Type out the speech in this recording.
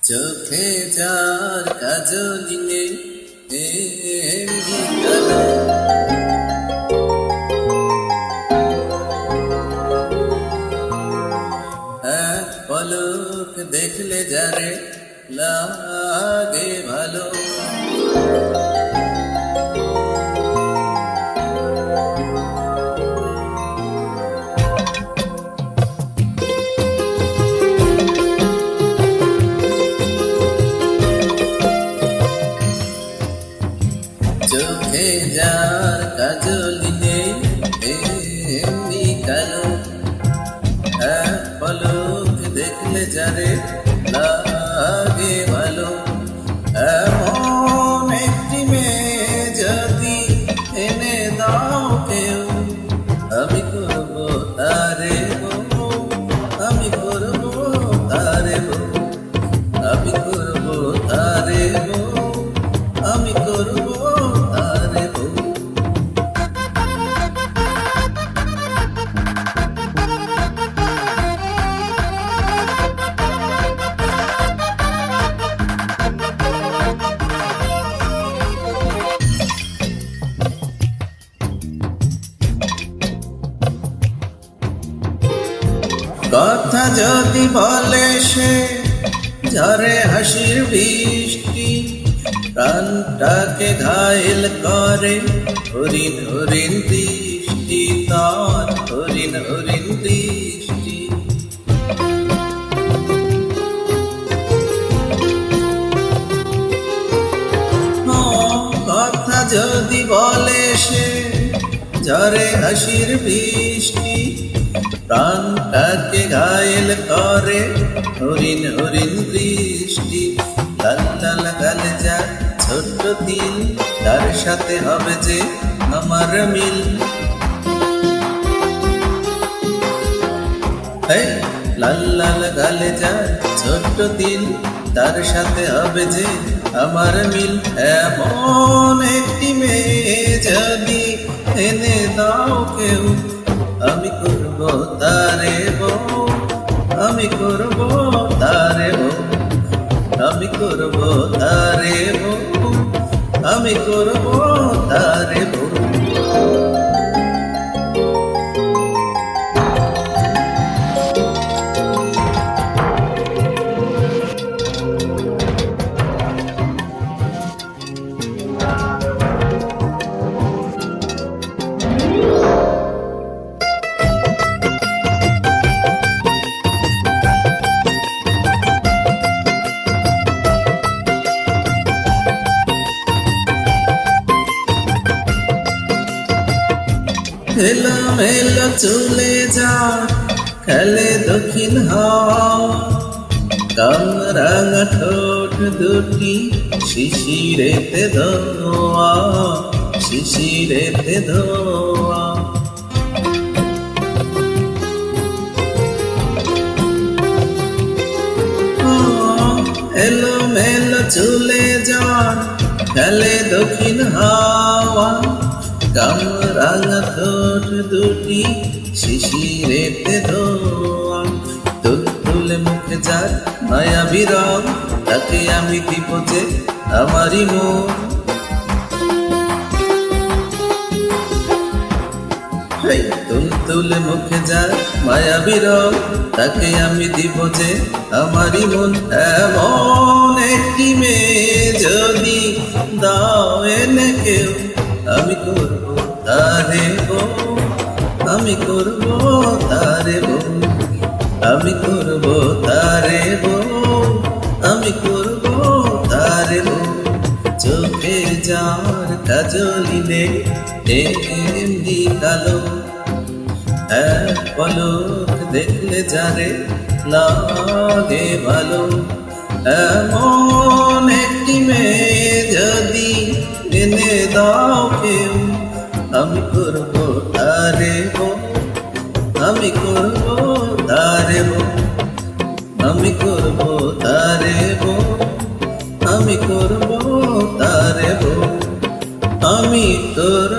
চোখে যার কাজলি নেই এমনি কালো, এক পলক দেখলে যারে লাগে ভালো। চোখে যার কাজলি নেই এমনি কালো, এক পলক দেখলে যারে লাগে ভালো। এমন একটি মেয়ে যদি এনে দাও কেউ, আমি করবো তারে বউ, আমি করবো তারে বউ, আমি করবো তারে বউ, আমি করবো তারে বউ। কথা যদি বলে সে ঝরে হাসির বৃষ্টি, প্রাণটাকে ঘায়েল করে হরিণ হরিণ দৃষ্টি, তার হরিণ হরিণ দৃষ্টি। কথা যদি বলে সে ঝরে হাসির বৃষ্টি, প্রাণটাকে ঘায়েল করে হরিণ হরিণ দৃষ্টি। লাল লাল গালে যা ছোট্ট তিল, তার সাথে হবে যে আমার মিল। লাল লাল গালে যা ছোট্ট তিল, তার সাথে হবে যে আমার মিল। এমন একটি মেয়ে যদি এনে দাও কেউ, আমি করবো তারে বউ, আমি করবো তারে বউ, আমি করবো তারে বউ, আমি করবো তারে বউ। এলোমেলো চলে যা খেলে দক্ষিণ হাওয়া, কামরাঙা ঠোঁট দুটি শিশিরেতে ধোয়া, শিশিরেতে ধোয়া। এলোমেলো চলে যা খেলে দক্ষিণ হাওয়া, কামরাঙা ঠোঁট দুটি শিশিরেতে ধোয়া। তুলতুলে মুখে যার মায়াবী রং, তাকে আমি দিব যে আমারই মন। তুলতুলে মুখে যার মায়াবী রং, তাকে আমি দিব যে আমারই মন। এমন একটি মেয়ে যদি দাও এনে কেউ, আমি করবো তারে বউ, আমি করবো তারে বউ, আমি করবো তারে বউ, আমি করবো তারে বউ। চোখে যার কাজলি নেই এমনি কালো, এক পলক দেখলে যারে লাগে ভালো। এমন একটি মেয়ে যদি এনে দাও কেউ, আমি করবো তারে বউ, আমি করবো তারে বউ, আমি করবো তারে বউ, আমি করবো তারে বউ, আমি করবো